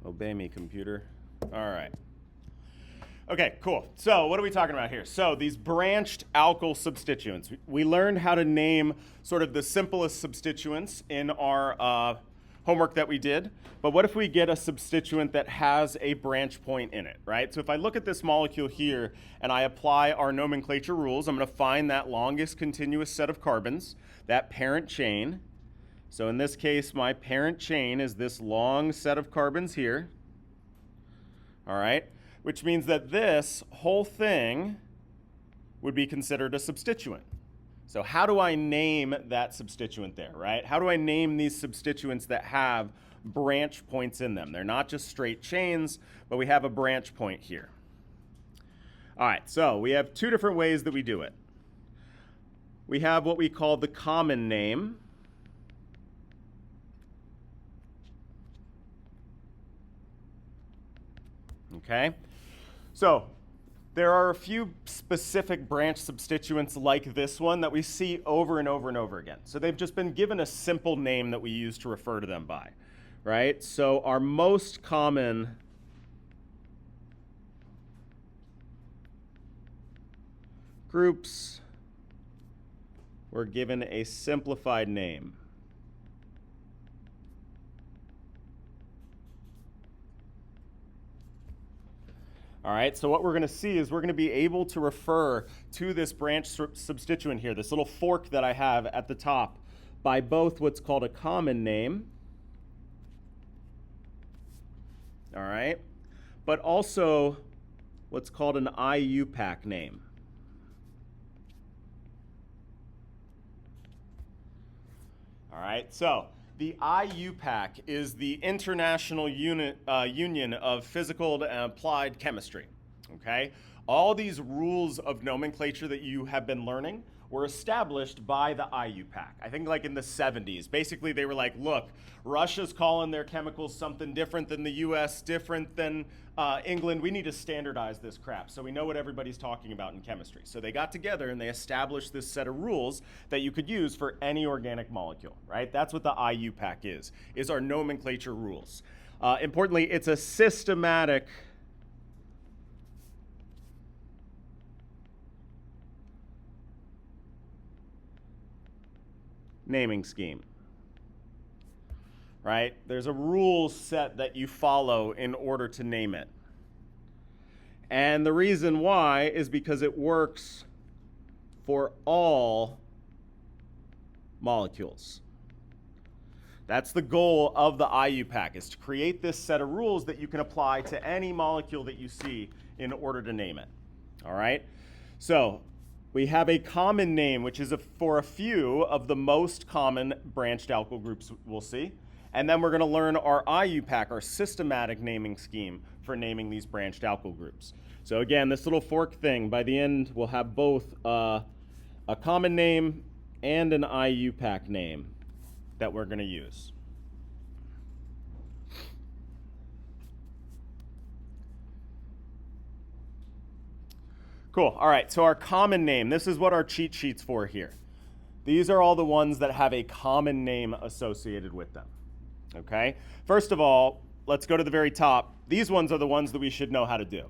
Obey me, computer. All right. Okay, cool. So what are we talking about here? So these branched alkyl substituents. We learned how to name sort of the simplest substituents in our homework that we did. But what if we get a substituent that has a branch point in it, right? So if I look at this molecule here and I apply our nomenclature rules, I'm going to find that longest continuous set of carbons, that parent chain. So in this case, my parent chain is this long set of carbons here. All right, which means that this whole thing would be considered a substituent. So how do I name that substituent there, right? How do I name these substituents that have branch points in them? They're not just straight chains, but we have a branch point here. All right, so we have two different ways that we do it. We have what we call the common name. Okay, so there are a few specific branch substituents like this one that we see over and over and over again. So they've just been given a simple name that we use to refer to them by, right? So our most common groups were given a simplified name. All right, so what we're going to see is we're going to be able to refer to this branch substituent here, this little fork that I have at the top, by both what's called a common name, all right, but also what's called an IUPAC name. All right, so the IUPAC is the International Union of Physical and Applied Chemistry, okay? All these rules of nomenclature that you have been learning were established by the IUPAC, I think like in the 70s. Basically, they were like, look, Russia's calling their chemicals something different than the US, different than England. We need to standardize this crap so we know what everybody's talking about in chemistry. So they got together and they established this set of rules that you could use for any organic molecule, right? That's what the IUPAC is our nomenclature rules. Importantly, it's a systematic naming scheme, right? There's a rule set that you follow in order to name it. And the reason why is because it works for all molecules. That's the goal of the IUPAC, is to create this set of rules that you can apply to any molecule that you see in order to name it, all right? So we have a common name, which is for a few of the most common branched alkyl groups we'll see. And then we're going to learn our IUPAC, our systematic naming scheme for naming these branched alkyl groups. So again, this little fork thing, by the end, we'll have both a common name and an IUPAC name that we're going to use. Cool. All right, so our common name, this is what our cheat sheet's for here. These are all the ones that have a common name associated with them, okay? First of all, let's go to the very top. These ones are the ones that we should know how to do,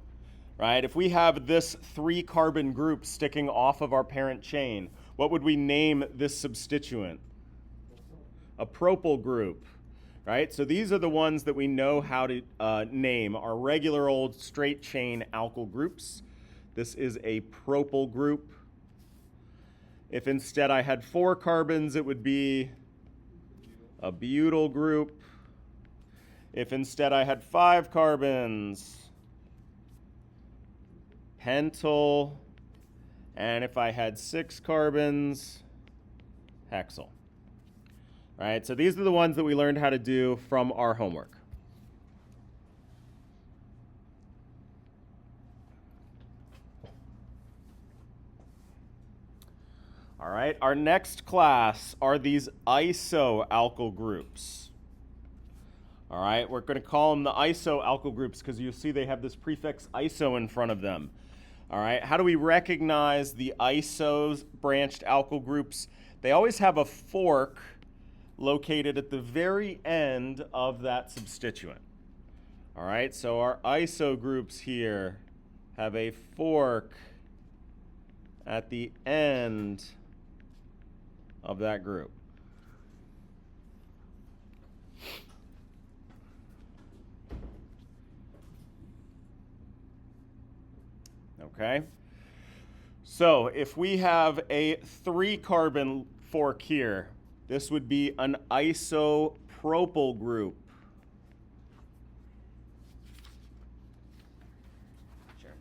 right? If we have this 3-carbon group sticking off of our parent chain, what would we name this substituent? A propyl group, right? So these are the ones that we know how to name, our regular old straight chain alkyl groups. This is a propyl group. If instead I had 4 carbons, it would be a butyl group. If instead I had 5 carbons, pentyl. And if I had 6 carbons, hexyl. All right, so these are the ones that we learned how to do from our homework. All right, our next class are these isoalkyl groups. All right, we're going to call them the isoalkyl groups because you see they have this prefix iso in front of them. All right, how do we recognize the isos branched alkyl groups? They always have a fork located at the very end of that substituent. All right, so our iso groups here have a fork at the end of that group. Okay? So if we have a 3-carbon fork here, this would be an isopropyl group. Sure.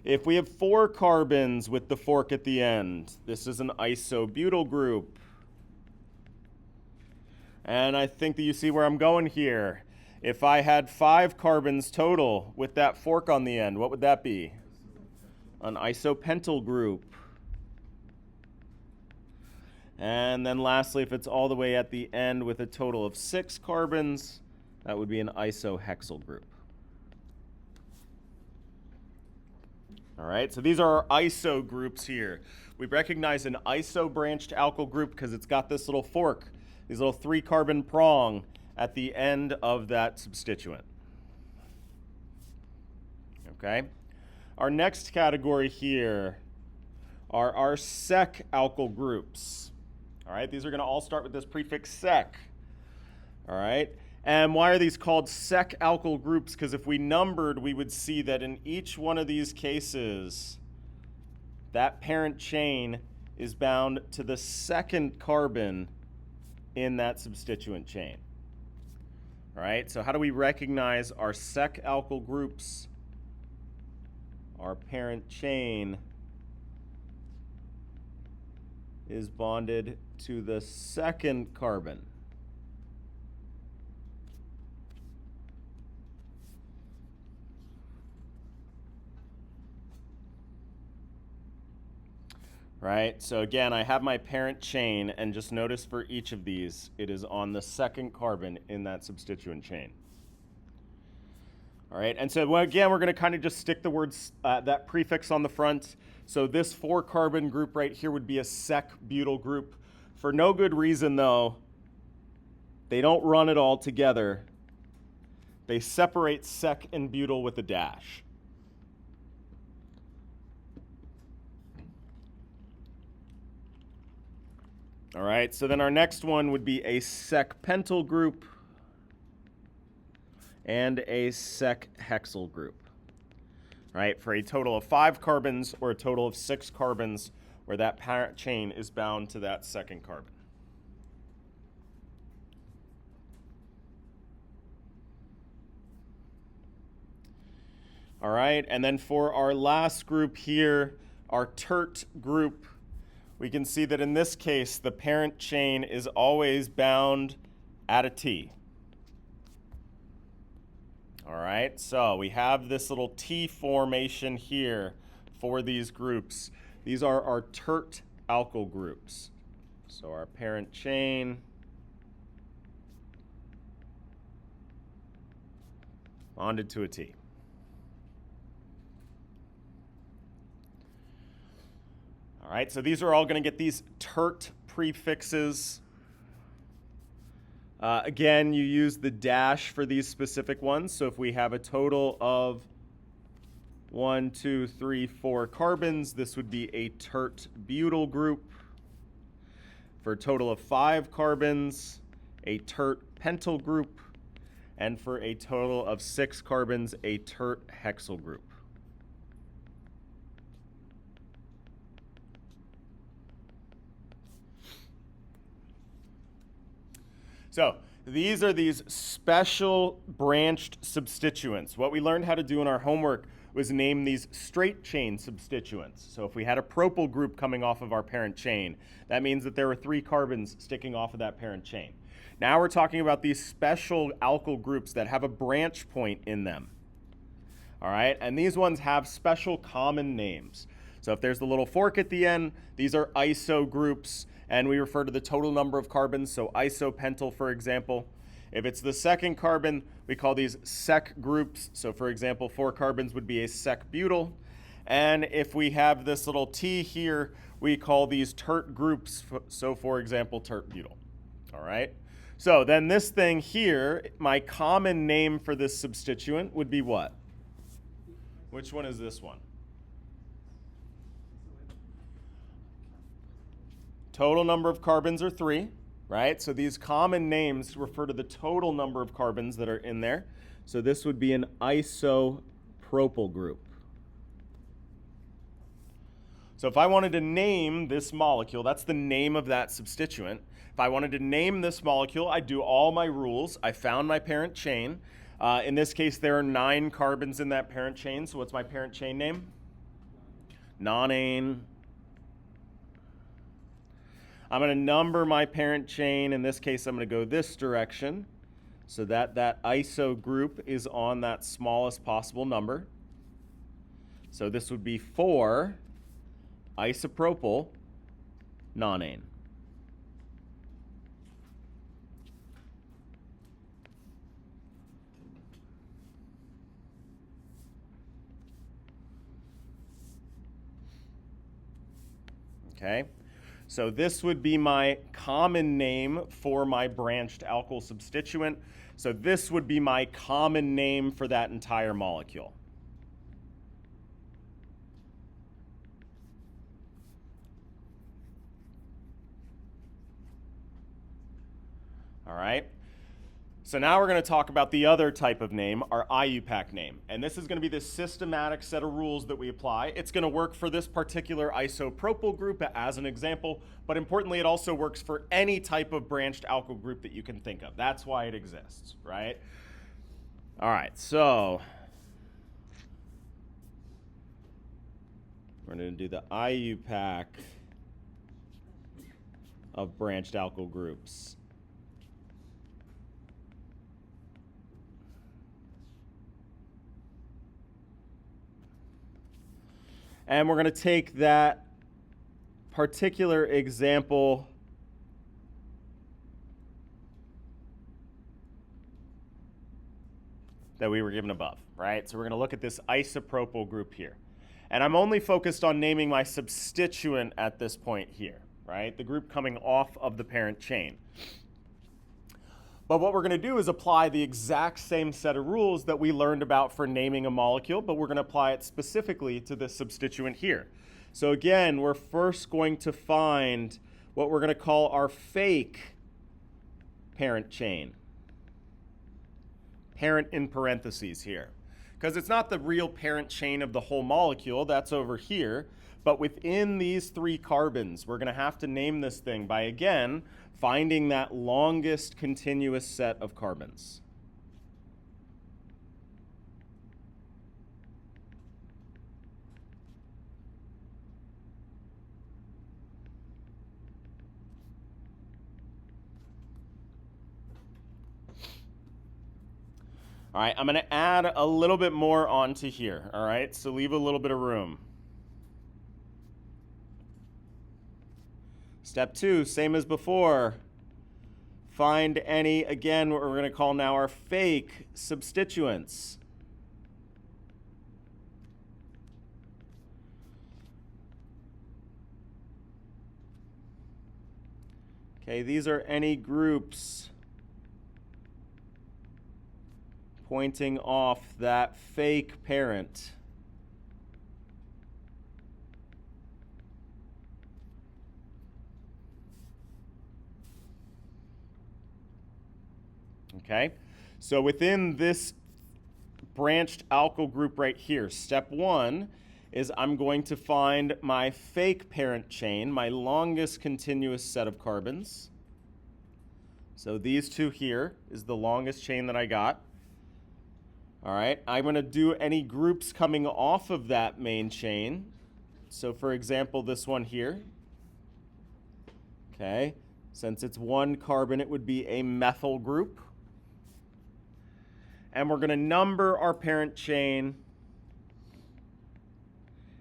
If we have 4 carbons with the fork at the end, this is an isobutyl group. And I think that you see where I'm going here. If I had 5 carbons total with that fork on the end, what would that be? An isopentyl group. And then lastly, if it's all the way at the end with a total of 6 carbons, that would be an isohexyl group. All right, so these are our iso groups here. We recognize an iso-branched alkyl group because it's got this little fork, these little 3-carbon prong at the end of that substituent. Okay? Our next category here are our sec alkyl groups. All right, these are going to all start with this prefix sec. All right, and why are these called sec alkyl groups? Because if we numbered, we would see that in each one of these cases, that parent chain is bound to the second carbon in that substituent chain. All right, so how do we recognize our sec alkyl groups? Our parent chain is bonded to the second carbon. Right, so again, I have my parent chain, and just notice for each of these, it is on the second carbon in that substituent chain. All right, and so again, we're going to kind of just stick the words, that prefix on the front. So this 4-carbon group right here would be a sec-butyl group. For no good reason, though, they don't run it all together. They separate sec and butyl with a dash. All right, so then our next one would be a sec-pentyl group and a sec-hexyl group. All right, for a total of 5 carbons or a total of 6 carbons where that parent chain is bound to that second carbon. All right, and then for our last group here, our tert group, we can see that in this case, the parent chain is always bound at a T. All right, so we have this little T formation here for these groups. These are our tert alkyl groups. So our parent chain bonded to a T. All right, so these are all going to get these tert prefixes. Again, you use the dash for these specific ones. So if we have a total of 1, 2, 3, 4 carbons, this would be a tert butyl group. For a total of 5 carbons, a tert pentyl group. And for a total of 6 carbons, a tert hexyl group. So these are these special branched substituents. What we learned how to do in our homework was name these straight chain substituents. So if we had a propyl group coming off of our parent chain, that means that there were 3 carbons sticking off of that parent chain. Now we're talking about these special alkyl groups that have a branch point in them. All right, and these ones have special common names. So if there's the little fork at the end, these are iso groups. And we refer to the total number of carbons, so isopentyl, for example. If it's the second carbon, we call these sec groups. So for example, 4 carbons would be a sec-butyl. And if we have this little T here, we call these tert groups. So for example, tert butyl. All right. So then this thing here, my common name for this substituent would be what? Which one is this one? Total number of carbons are 3, right? So these common names refer to the total number of carbons that are in there. So this would be an isopropyl group. So if I wanted to name this molecule, that's the name of that substituent. If I wanted to name this molecule, I'd do all my rules. I found my parent chain. In this case, there are 9 carbons in that parent chain. So what's my parent chain name? Nonane. I'm going to number my parent chain. In this case, I'm going to go this direction so that that iso group is on that smallest possible number. So this would be 4 isopropyl nonane. Okay, so this would be my common name for my branched alkyl substituent. So this would be my common name for that entire molecule. All right. So now we're going to talk about the other type of name, our IUPAC name. And this is going to be the systematic set of rules that we apply. It's going to work for this particular isopropyl group as an example, but importantly, it also works for any type of branched alkyl group that you can think of. That's why it exists, right? All right, so we're going to do the IUPAC of branched alkyl groups. And we're going to take that particular example that we were given above, right? So we're going to look at this isopropyl group here. And I'm only focused on naming my substituent at this point here, right? The group coming off of the parent chain. But what we're going to do is apply the exact same set of rules that we learned about for naming a molecule, but we're going to apply it specifically to this substituent here. So again, we're first going to find what we're going to call our fake parent chain. Parent in parentheses here. Because it's not the real parent chain of the whole molecule, that's over here. But within these 3 carbons, we're going to have to name this thing by, again, finding that longest continuous set of carbons. All right, I'm going to add a little bit more onto here, all right? So leave a little bit of room. Step 2, same as before. Find any, again, what we're going to call now our fake substituents. Okay, these are any groups pointing off that fake parent. Okay, so within this branched alkyl group right here, step 1 is I'm going to find my fake parent chain, my longest continuous set of carbons. So these 2 here is the longest chain that I got. All right, I'm going to do any groups coming off of that main chain. So for example, this one here. Okay, since it's 1 carbon, it would be a methyl group. And we're going to number our parent chain.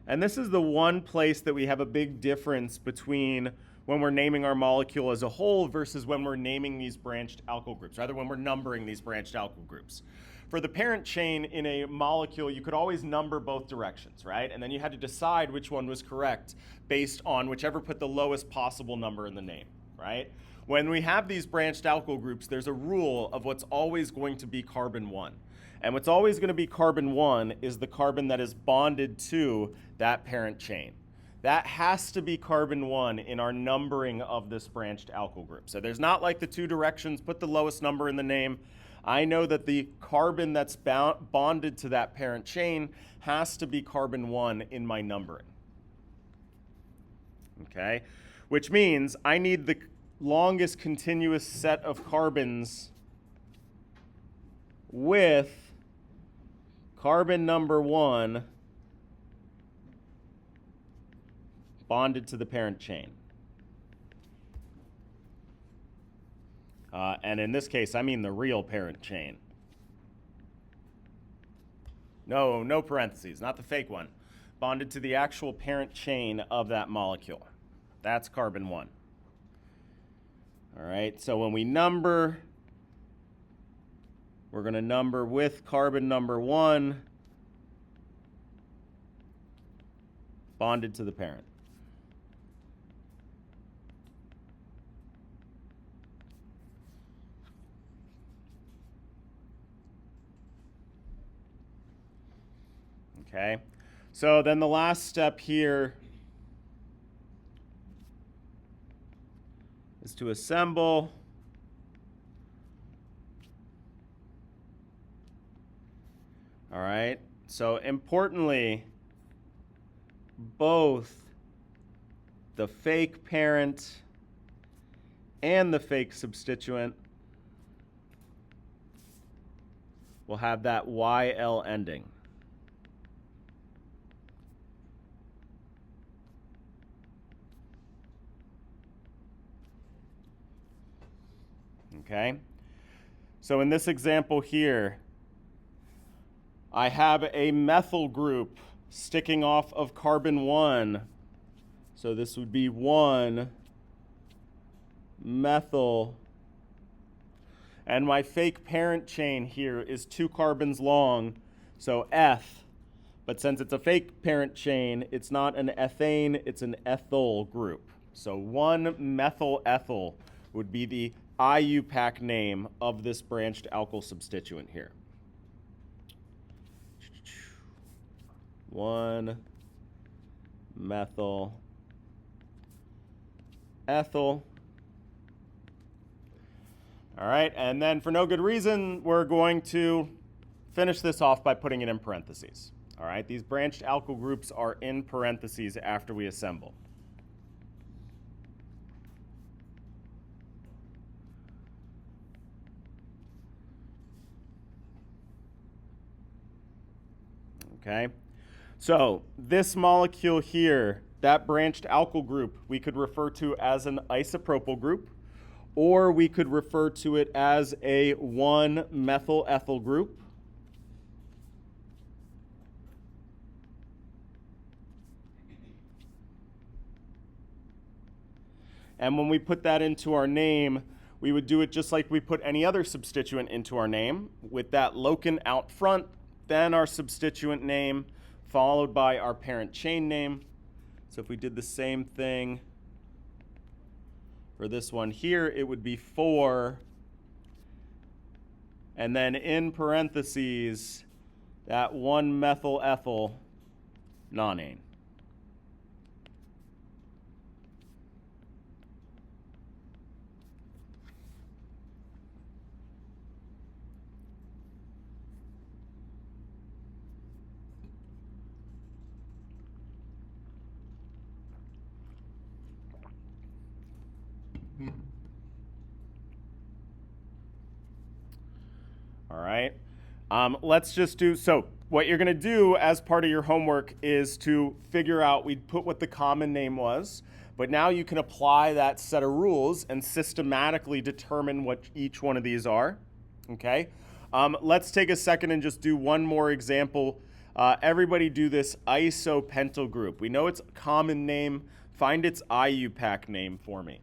And this is the one place that we have a big difference between when we're naming our molecule as a whole versus when we're naming these branched alkyl groups, rather when we're numbering these branched alkyl groups. for the parent chain in a molecule, you could always number both directions, right? And then you had to decide which one was correct based on whichever put the lowest possible number in the name, right? When we have these branched alkyl groups, there's a rule of what's always going to be carbon 1. And what's always going to be carbon 1 is the carbon that is bonded to that parent chain. That has to be carbon 1 in our numbering of this branched alkyl group. So there's not like the two directions, put the lowest number in the name. I know that the carbon that's bonded to that parent chain has to be carbon 1 in my numbering. Okay? Which means I need the longest continuous set of carbons with carbon number 1 bonded to the parent chain. And in this case, I mean the real parent chain. No parentheses, not the fake one. Bonded to the actual parent chain of that molecule. That's carbon 1. All right, so when we number, we're going to number with carbon number 1 bonded to the parent. Okay, so then the last step here is to assemble all right, so importantly, both the fake parent and the fake substituent will have that YL ending. Okay, so in this example here, I have a methyl group sticking off of carbon 1. So this would be 1-methyl. And my fake parent chain here is 2 carbons long, so F. But since it's a fake parent chain, it's not an ethane, it's an ethyl group. So 1-methyl ethyl would be the IUPAC name of this branched alkyl substituent here. 1-methyl ethyl. All right, and then for no good reason, we're going to finish this off by putting it in parentheses. All right, these branched alkyl groups are in parentheses after we assemble. Okay, so this molecule here, that branched alkyl group, we could refer to as an isopropyl group, or we could refer to it as a 1-methyl ethyl group. And when we put that into our name, we would do it just like we put any other substituent into our name, with that locant out front, then our substituent name, followed by our parent chain name. So if we did the same thing for this one here, it would be 4, and then in parentheses, that 1-methyl ethyl nonane. All right, let's just do, so what you're gonna do as part of your homework is to figure out, we put what the common name was, but now you can apply that set of rules and systematically determine what each one of these are, okay? Let's take a second and just do one more example. Everybody do this isopentyl group. We know its common name, find its IUPAC name for me.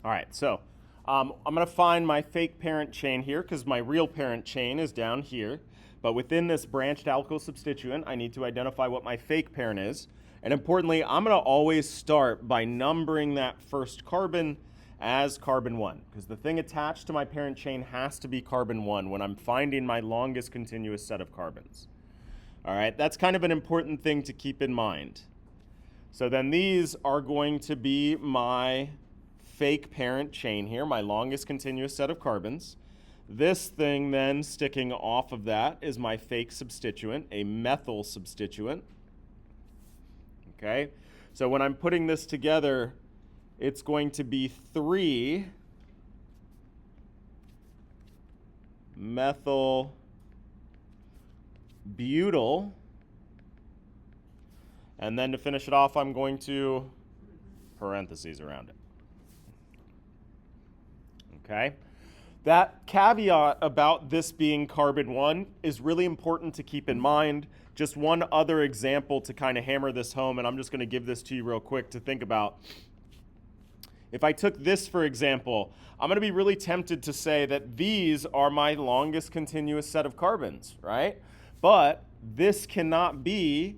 All right, so I'm going to find my fake parent chain here because my real parent chain is down here. But within this branched alkyl substituent, I need to identify what my fake parent is. And importantly, I'm going to always start by numbering that first carbon as carbon 1, because the thing attached to my parent chain has to be carbon 1 when I'm finding my longest continuous set of carbons. All right, that's kind of an important thing to keep in mind. So then these are going to be my fake parent chain here, my longest continuous set of carbons. This thing then sticking off of that is my fake substituent, a methyl substituent. Okay, so when I'm putting this together, it's going to be 3 methyl butyl. And then to finish it off, I'm going to parentheses around it. Okay? That caveat about this being carbon 1 is really important to keep in mind. Just one other example to kind of hammer this home, and I'm just going to give this to you real quick to think about. If I took this, for example, I'm going to be really tempted to say that these are my longest continuous set of carbons, right? But this cannot be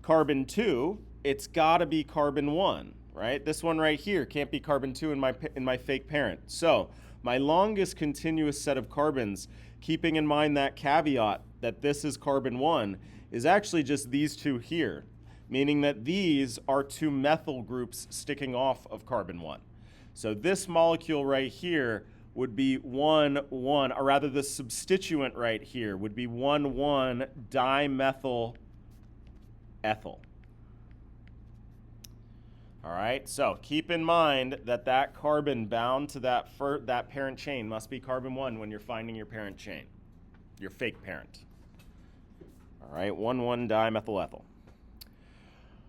carbon 2. It's got to be carbon 1, right? This one right here can't be carbon 2 in my fake parent. So my longest continuous set of carbons, keeping in mind that caveat that this is carbon 1, is actually just these two here, meaning that these are 2 methyl groups sticking off of carbon 1. So this molecule right here would be 1,1, or rather the substituent right here would be 1,1-dimethyl ethyl. All right, so keep in mind that that carbon bound to that parent chain must be carbon 1 when you're finding your parent chain, your fake parent. All right, 1,1-dimethyl ethyl.